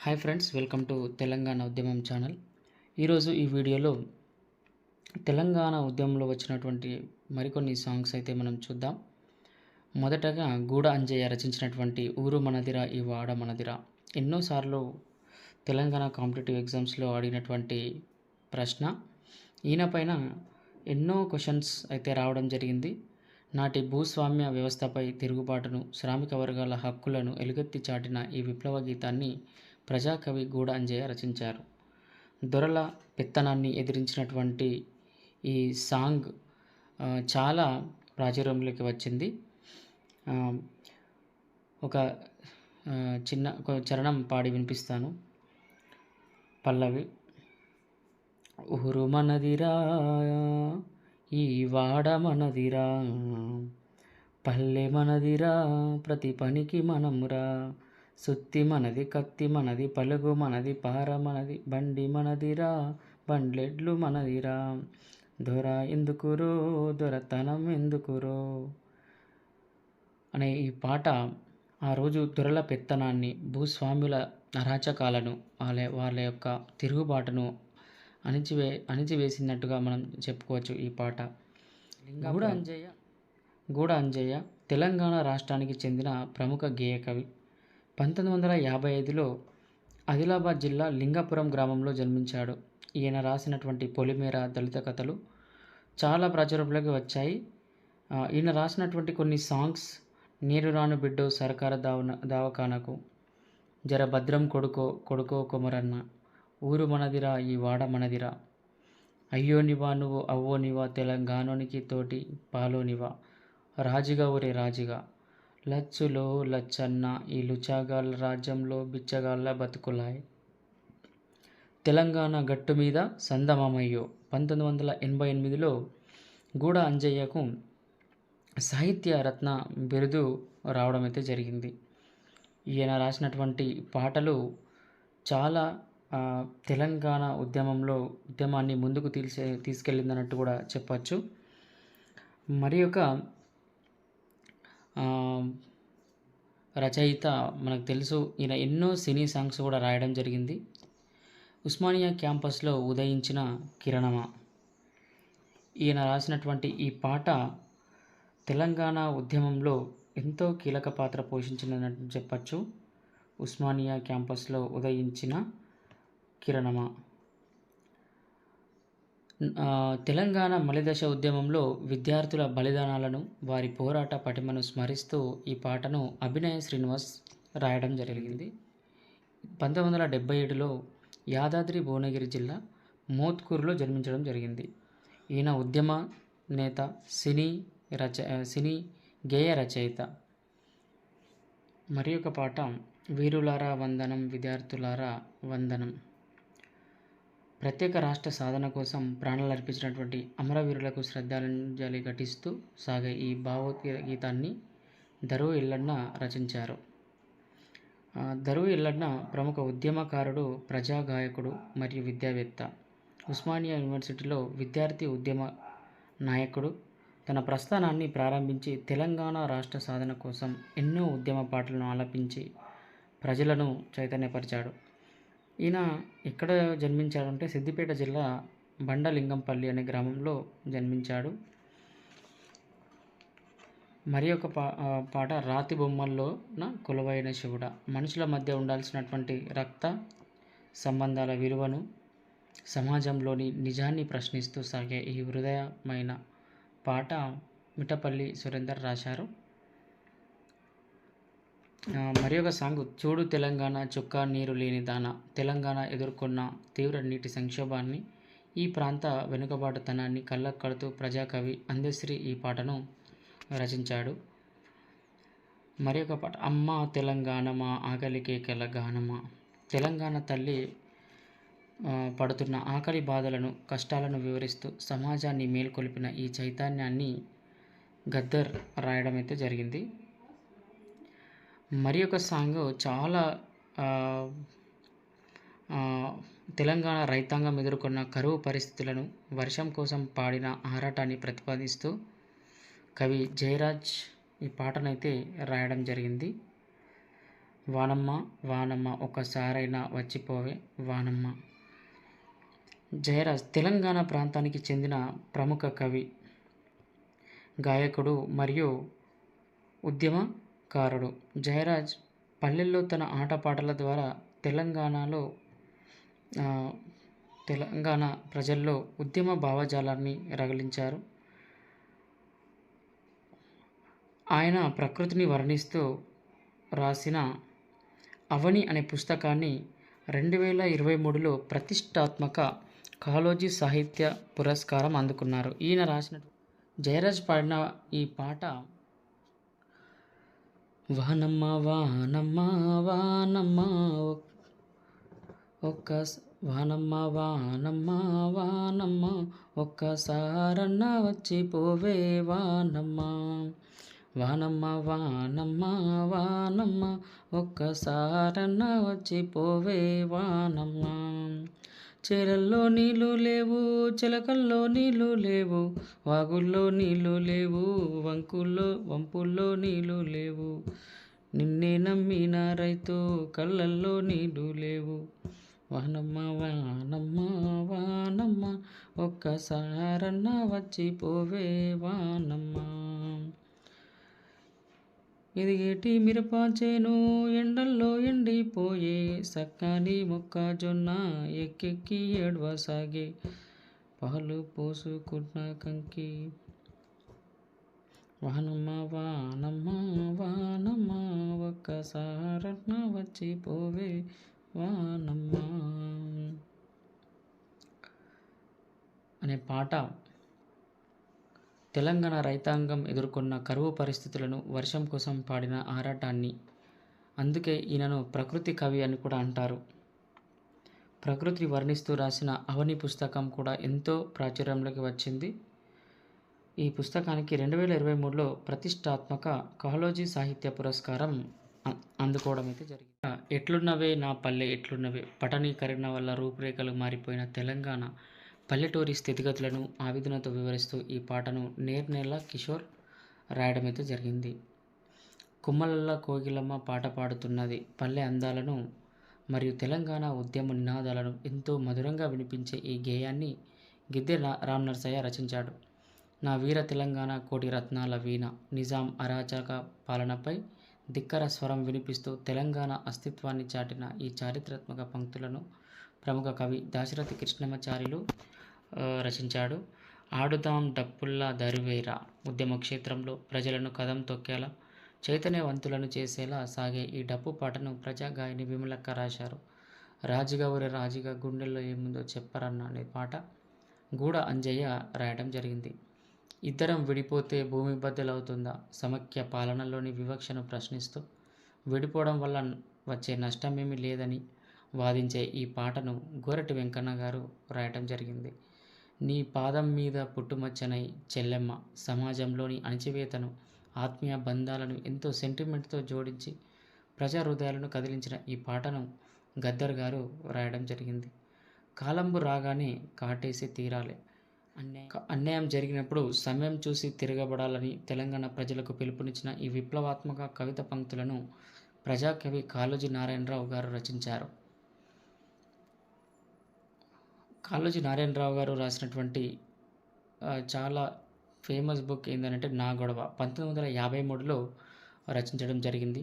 Hi friends, welcome to Telangana ఉద్యమం channel. ఈరోజు ఈ వీడియోలో తెలంగాణ ఉద్యమంలో వచ్చినటువంటి మరికొన్ని సాంగ్స్ అయితే మనం చూద్దాం. మొదటగా గూడ అంజయ్య రచించినటువంటి ఊరు మనదిరా ఈ వాడ మనదిరా ఎన్నోసార్లు తెలంగాణ కాంపిటేటివ్ ఎగ్జామ్స్లో అడిగినటువంటి ప్రశ్న. ఈయన పైన ఎన్నో క్వశ్చన్స్ అయితే రావడం జరిగింది. నాటి భూస్వామ్య వ్యవస్థపై తిరుగుబాటును, శ్రామిక వర్గాల హక్కులను ఎలుగెత్తి చాటిన ఈ విప్లవ గీతాన్ని ప్రజాకవి గూడ అంజయ్య రచించారు. దొరల పెత్తనాన్ని ఎదిరించినటువంటి ఈ సాంగ్ చాలా ప్రాచుర్యంలోకి వచ్చింది. ఒక చిన్న చరణం పాడి వినిపిస్తాను. పల్లవి. ఊరు మనదిరా ఈ వాడ మనదిరా, పల్లె మనదిరా ప్రతి పనికి మనమురా, సుత్తి మనది కత్తి మనది పలుగు మనది పార మనది, బండి మనదిరా బండ్లెడ్లు మనదిరా, దొర ఎందుకురో దొరతనం ఎందుకురో అనే ఈ పాట ఆ రోజు దొరల పెత్తనాన్ని, భూస్వాముల అరాచకాలను, వాళ్ళ యొక్క తిరుగుబాటును అణిచివేసినట్టుగా మనం చెప్పుకోవచ్చు. ఈ పాట గూడ అంజయ్య తెలంగాణ రాష్ట్రానికి చెందిన ప్రముఖ గేయ కవి. 1955లో ఆదిలాబాద్ జిల్లా లింగాపురం గ్రామంలో జన్మించాడు. ఈయన రాసినటువంటి పొలిమేర, దళిత కథలు చాలా ప్రాచుర్యంలోకి వచ్చాయి. ఈయన రాసినటువంటి కొన్ని సాంగ్స్: నీరు రాను బిడ్డో సర్కార దవాఖానకు, జర భద్రం కొడుకో కొమరన్న, ఊరు మనదిరా ఈ వాడ మనదిరా, అయ్యోనివా నువ్వు అవ్వోనివా తెలంగాణోనికి తోటి పాలోనివా, రాజుగా ఒరే రాజుగా, లచ్చులో లచ్చన్న ఈ లుచాగాళ్ళ రాజ్యంలో బిచ్చగాళ్ళ బతుకులాయ్, తెలంగాణ గట్టు మీద సందమామయ్యో. 1988లో గూడ అంజయ్యకు సాహిత్య రత్న బిరుదు రావడం అయితే జరిగింది. ఈయన రాసినటువంటి పాటలు చాలా తెలంగాణ ఉద్యమాన్ని ముందుకు తీసుకెళ్ళిందన్నట్టు కూడా చెప్పచ్చు. మరి ఒక రచయిత మనకు తెలుసు. ఈయన ఎన్నో సినీ సాంగ్స్ కూడా రాయడం జరిగింది. ఉస్మానియా క్యాంపస్లో ఉదయించిన కిరణమా, ఈయన రాసినటువంటి ఈ పాట తెలంగాణ ఉద్యమంలో ఎంతో కీలక పాత్ర పోషించినట్టు చెప్పచ్చు. ఉస్మానియా క్యాంపస్లో ఉదయించిన కిరణమా. తెలంగాణ మలిదశ ఉద్యమంలో విద్యార్థుల బలిదానాలను, వారి పోరాట పటిమను స్మరిస్తూ ఈ పాటను అభినయ శ్రీనివాస్ రాయడం జరిగింది. 1977లో యాదాద్రి భువనగిరి జిల్లా మోత్కూరులో జన్మించడం జరిగింది. ఈయన ఉద్యమ నేత, సినీ గేయ రచయిత. మరి ఒక పాట: వీరులారా వందనం విద్యార్థులారా వందనం. ప్రత్యేక రాష్ట్ర సాధన కోసం ప్రాణాలర్పించినటువంటి అమరవీరులకు శ్రద్ధాంజలి ఘటిస్తూ సాగే ఈ భావోద్గీతాన్ని దరువు ఎల్లన్న రచించారు. దరువు ఎల్లన్న ప్రముఖ ఉద్యమకారుడు, ప్రజాగాయకుడు మరియు విద్యావేత్త. ఉస్మానియా యూనివర్సిటీలో విద్యార్థి ఉద్యమ నాయకుడు. తన ప్రస్థానాన్ని ప్రారంభించి తెలంగాణ రాష్ట్ర సాధన కోసం ఎన్నో ఉద్యమ పాటలను ఆలపించి ప్రజలను చైతన్యపరిచాడు. ఈయన ఎక్కడ జన్మించాడంటే సిద్దిపేట జిల్లా బండలింగంపల్లి అనే గ్రామంలో జన్మించాడు. మరి ఒక పాట: రాతి బొమ్మల్లోన కొలువైన శివుడా. మనుషుల మధ్య ఉండాల్సినటువంటి రక్త సంబంధాల విలువను, సమాజంలోని నిజాన్ని ప్రశ్నిస్తూ సాగే ఈ హృదయమైన పాట మిఠపల్లి సురేందర్ రాశారు. మరి ఒక సాంగ్: చూడు తెలంగాణ చుక్క నీరు లేని దాన. తెలంగాణ ఎదుర్కొన్న తీవ్ర నీటి సంక్షోభాన్ని, ఈ ప్రాంత వెనుకబాటుతనాన్ని కళ్ళకు కడుతూ ప్రజాకవి అందశ్రీ ఈ పాటను రచించాడు. మరి ఒక పాట: అమ్మ తెలంగాణమా ఆకలి కేకల గానమా. తెలంగాణ తల్లి పడుతున్న ఆకలి బాధలను, కష్టాలను వివరిస్తూ సమాజాన్ని మేల్కొల్పిన ఈ చైతన్యాన్ని గద్దర్ రాయడం అయితే జరిగింది. మరి ఒక సాంగ్ చాలా తెలంగాణ రైతాంగం ఎదుర్కొన్న కరువు పరిస్థితులను, వర్షం కోసం పాడిన ఆరాటాన్ని ప్రతిపాదిస్తూ కవి జయరాజ్ ఈ పాటనైతే రాయడం జరిగింది. వానమ్మ వానమ్మ ఒక్కసారైనా వచ్చిపోవే వానమ్మ. జయరాజ్ తెలంగాణ ప్రాంతానికి చెందిన ప్రముఖ కవి, గాయకుడు మరియు ఉద్యమకారుడు. జయరాజ్ పల్లెల్లో తన ఆటపాటల ద్వారా తెలంగాణ ప్రజల్లో ఉద్యమ భావజాలాన్ని రగిలించారు. ఆయన ప్రకృతిని వర్ణిస్తూ రాసిన అవని అనే పుస్తకాన్ని 2023లో ప్రతిష్టాత్మక కాళోజీ సాహిత్య పురస్కారం అందుకున్నారు. ఈయన రాసిన జయరాజ్ పాడిన ఈ పాట వానమ్మ వానమ్మ వానమ్మ వానమ్మ వానమ్మ వానమ్మ ఒక్కసారన్న వచ్చిపోవే వానమ్మ. వానమ్మ వానమ్మ వానమ్మ ఒక్కసారన్న వచ్చిపోవే వానమ్మ. చెరల్లో నీళ్ళు లేవు, చిలకల్లో నీళ్ళు లేవు, వాగుల్లో నీళ్ళు లేవు, వంపుల్లో నీళ్ళు లేవు, నిన్నే నమ్మిన రైతు కళ్ళల్లో నీళ్ళు లేవు. వానమ్మ వానమ్మ వానమ్మ ఒక్కసారన్న వచ్చిపోవే వానమ్మ. ఎదిగేటి మిరపచేను ఎండల్లో ఎండిపోయే, సక్కని మొక్కజొన్న ఎక్కెక్కి ఏడ్వసాగే, పాలు పోసుకున్న కంకి. వానమ్మ వానమ్మ వానమ్మ ఒక్కసారన్న వచ్చిపోవే వానమ్మ అనే పాట తెలంగాణ రైతాంగం ఎదుర్కొన్న కరువు పరిస్థితులను, వర్షం కోసం పాడిన ఆరాటాన్ని, అందుకే ఈయనను ప్రకృతి కవి అని కూడా అంటారు. ప్రకృతిని వర్ణిస్తూ రాసిన అవని పుస్తకం కూడా ఎంతో ప్రాచుర్యంలోకి వచ్చింది. ఈ పుస్తకానికి 2023లో ప్రతిష్టాత్మక కాళోజీ సాహిత్య పురస్కారం అందుకోవడం అయితే జరిగింది. ఎట్లున్నవే నా పల్లె ఎట్లున్నవే పట్టణీకరణ వల్ల రూపురేఖలు మారిపోయిన తెలంగాణ పల్లెటూరి స్థితిగతులను ఆవేదనతో వివరిస్తూ ఈ పాటను నేర్నేల కిషోర్ రాయడం అయితే జరిగింది. కుమ్మలల్ల కోగిలమ్మ పాట పాడుతున్నది పల్లె అందాలను మరియు తెలంగాణ ఉద్యమ నినాదాలను ఎంతో మధురంగా వినిపించే ఈ గేయాన్ని గిద్దె రామనర్సయ్య రచించాడు. నా వీర తెలంగాణ కోటి రత్నాల వీణ, నిజాం అరాచక పాలనపై ధిక్కర స్వరం వినిపిస్తూ తెలంగాణ అస్తిత్వాన్ని చాటిన ఈ చారిత్రాత్మక పంక్తులను ప్రముఖ కవి దాశరథి కృష్ణమాచార్యులు రచించాడు. ఆడుదాం డప్పుల్లా దరువేరా ఉద్యమ క్షేత్రంలో ప్రజలను కదం తొక్కేలా, చైతన్యవంతులను చేసేలా సాగే ఈ డప్పు పాటను ప్రజాగాయని విమలక్క రాశారు. రాజుగా రాజుగా గుండెల్లో ఏముందో చెప్పరన్న అనే పాట గూడ అంజయ్య రాయడం జరిగింది. ఇద్దరం విడిపోతే భూమి బద్దలవుతుందా, సమైక్య పాలనలోని వివక్షను ప్రశ్నిస్తూ విడిపోవడం వల్ల వచ్చే నష్టమేమీ లేదని వాదించే ఈ పాటను గోరటి వెంకన్న గారు రాయటం జరిగింది. నీ పాదం మీద పుట్టుమచ్చనై చెల్లెమ్మ సమాజంలోని అణచివేతను, ఆత్మీయ బంధాలను ఎంతో సెంటిమెంట్తో జోడించి ప్రజా హృదయాలను కదిలించిన ఈ పాటను గద్దర్ గారు రాయడం జరిగింది. కాలంబు రాగానే కాటేసి తీరాలి, అన్యాయం జరిగినప్పుడు సమయం చూసి తిరగబడాలని తెలంగాణ ప్రజలకు పిలుపునిచ్చిన ఈ విప్లవాత్మక కవిత పంక్తులను ప్రజాకవి కాళోజీ నారాయణరావు గారు రచించారు. కాళోజీ నారాయణరావు గారు రాసినటువంటి చాలా ఫేమస్ బుక్ ఏంటంటే నా గొడవ 1953లో రచించడం జరిగింది.